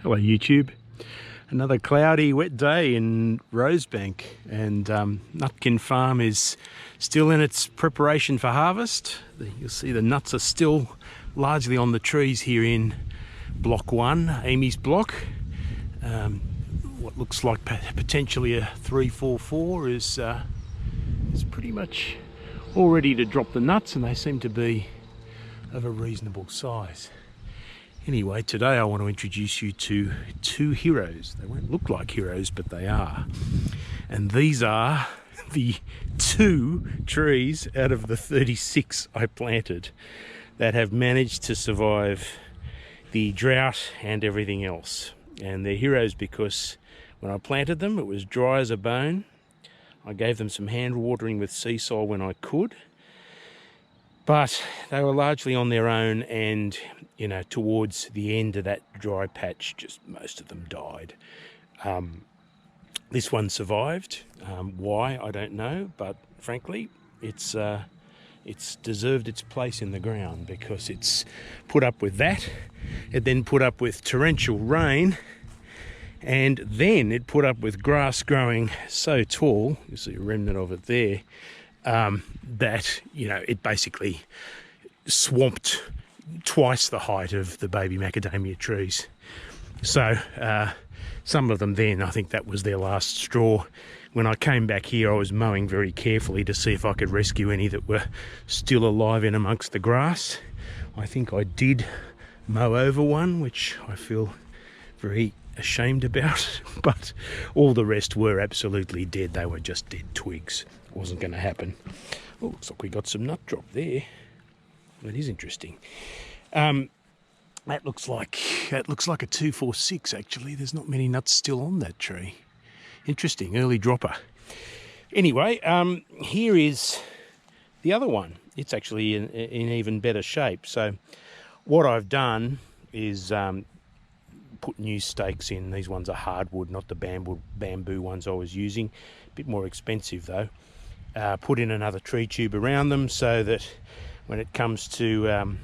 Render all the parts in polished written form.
Hello YouTube. Another cloudy, wet day in Rosebank, and Nutkin Farm is still in its preparation for harvest. You'll see the nuts are still largely on the trees here in Block 1, Amy's block. What looks like potentially a 344 is pretty much all ready to drop the nuts, and they seem to be of a reasonable size. Anyway, today I want to introduce you to two heroes. They won't look like heroes, but they are. And these are the 2 trees out of the 36 I planted that have managed to survive the drought and everything else. And they're heroes because when I planted them, it was dry as a bone. I gave them some hand watering with sea soil when I could. But they were largely on their own, and towards the end of that dry patch, just most of them died. This one survived. Why, I don't know, but frankly, it's deserved its place in the ground because it's put up with that. It then put up with torrential rain, and then it put up with grass growing so tall. You see a remnant of it there. That it basically swamped twice the height of the baby macadamia trees. So some of them then, I think that was their last straw. When I came back here, I was mowing very carefully to see if I could rescue any that were still alive in amongst the grass. I think I did mow over one, which I feel very ashamed about, but all the rest were absolutely dead. They were just dead twigs. It wasn't going to happen. Oh, looks like we got some nut drop there. That is interesting. That looks like a 246 actually. There's not many nuts still on that tree. Interesting, early dropper. Anyway, here is the other one. It's actually in even better shape. So what I've done is put new stakes in. These ones are hardwood, not the bamboo ones I was using. A bit more expensive though. Put in another tree tube around them so that when it comes to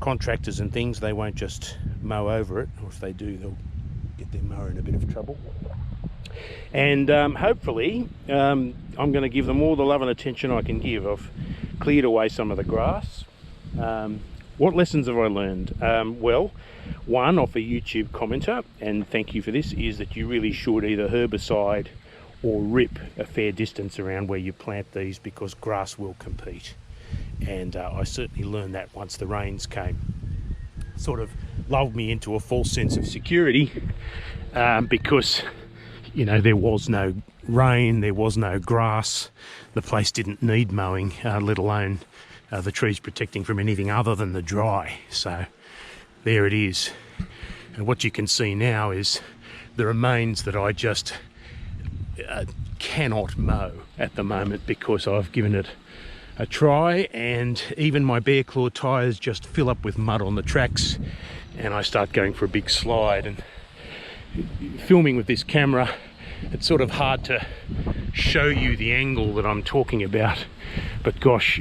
contractors and things, they won't just mow over it, or if they do, they'll get their mower in a bit of trouble. And hopefully I'm going to give them all the love and attention I can give. I've cleared away some of the grass. What lessons have I learned? Well, one off a YouTube commenter, and thank you for this, is that you really should either herbicide or rip a fair distance around where you plant these, because grass will compete. And I certainly learned that once the rains came. Sort of lulled me into a false sense of security because there was no rain, there was no grass, the place didn't need mowing, let alone the trees protecting from anything other than the dry. So there it is. And what you can see now is the remains that I just cannot mow at the moment because I've given it a try, and even my bare claw tyres just fill up with mud on the tracks and I start going for a big slide. And filming with this camera, it's sort of hard to show you the angle that I'm talking about, but gosh,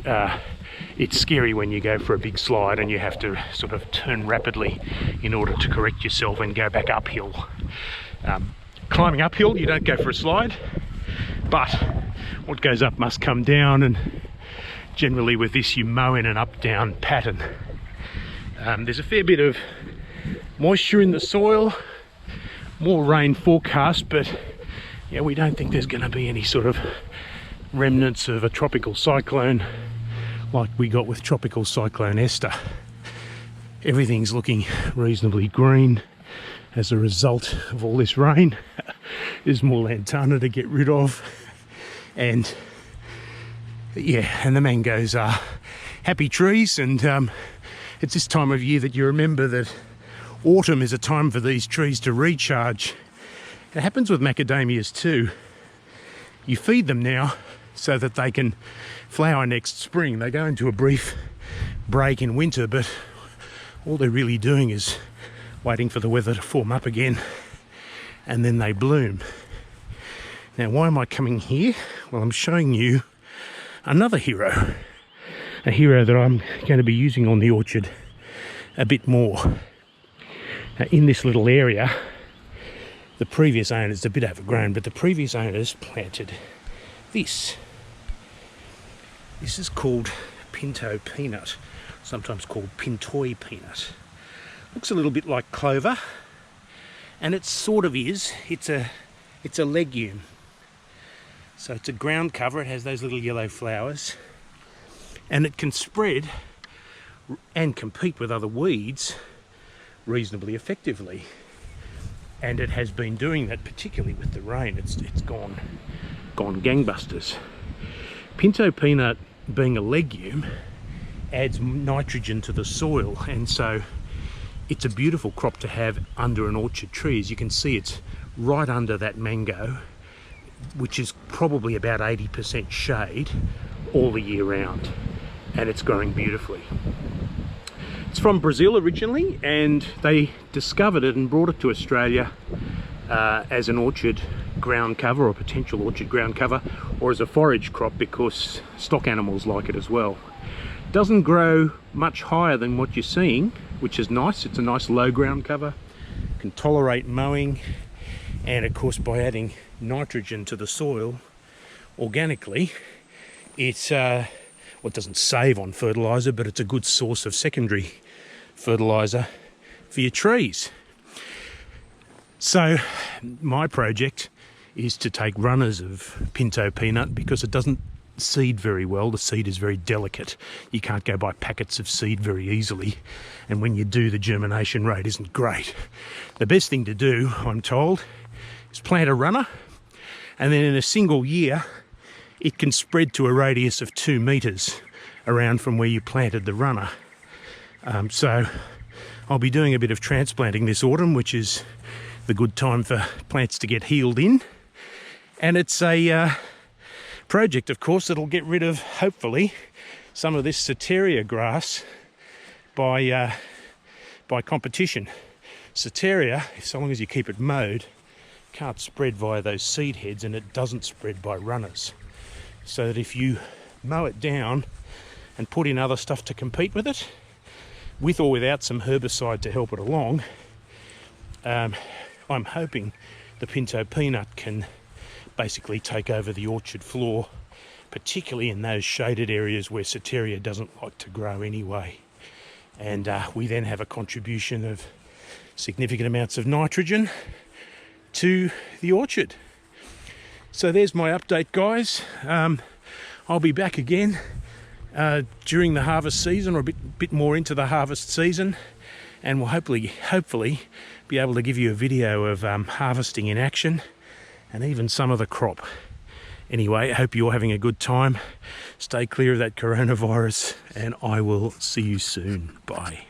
it's scary when you go for a big slide and you have to sort of turn rapidly in order to correct yourself and go back uphill. Climbing uphill, you don't go for a slide, but what goes up must come down, and generally with this you mow in an up-down pattern. There's a fair bit of moisture in the soil, more rain forecast, but yeah, we don't think there's going to be any sort of remnants of a tropical cyclone like we got with Tropical Cyclone Esther. Everything's looking reasonably green as a result of all this rain. There's more lantana to get rid of, and yeah, and the mangoes are happy trees. And it's this time of year that you remember that autumn is a time for these trees to recharge. It happens with macadamias too. You feed them now so that they can flower next spring. They go into a brief break in winter, but all they're really doing is waiting for the weather to form up again, and then they bloom. Now, why am I coming here? Well, I'm showing you another hero, a hero that I'm going to be using on the orchard a bit more. in this little area, the previous owners, a bit overgrown, but the previous owners planted this. This is called pinto peanut, sometimes called pintoi peanut. Looks a little bit like clover, and it sort of is. It's a legume. So it's a ground cover, it has those little yellow flowers, and it can spread and compete with other weeds reasonably effectively. And it has been doing that, particularly with the rain. It's gone gangbusters. Pinto peanut, being a legume, adds nitrogen to the soil, and so it's a beautiful crop to have under an orchard tree. As you can see, it's right under that mango, which is probably about 80% shade all the year round, and it's growing beautifully. It's from Brazil originally, and they discovered it and brought it to Australia as an orchard ground cover, or potential orchard ground cover, or as a forage crop, because stock animals like it as well. Doesn't grow much higher than what you're seeing, which is nice. It's a nice low ground cover, can tolerate mowing, and of course by adding nitrogen to the soil organically, it's well, it doesn't save on fertiliser, but it's a good source of secondary fertiliser for your trees. So my project is to take runners of pinto peanut, because it doesn't seed very well. The seed is very delicate. You can't go buy packets of seed very easily, and when you do, the germination rate isn't great. The best thing to do, I'm told, is plant a runner, and then in a single year it can spread to a radius of 2 meters around from where you planted the runner. So I'll be doing a bit of transplanting this autumn, which is the good time for plants to get healed in, and it's a project, of course, that'll get rid of, hopefully, some of this Soteria grass by competition. Soteria, so long as you keep it mowed, can't spread via those seed heads, and it doesn't spread by runners. So that if you mow it down and put in other stuff to compete with it, with or without some herbicide to help it along, I'm hoping the pinto peanut can basically take over the orchard floor, particularly in those shaded areas where Soteria doesn't like to grow anyway. And we then have a contribution of significant amounts of nitrogen to the orchard. So there's my update, guys. I'll be back again during the harvest season, or a bit more into the harvest season, and we'll hopefully be able to give you a video of harvesting in action, and even some of the crop. Anyway, I hope you're having a good time. Stay clear of that coronavirus, and I will see you soon. Bye.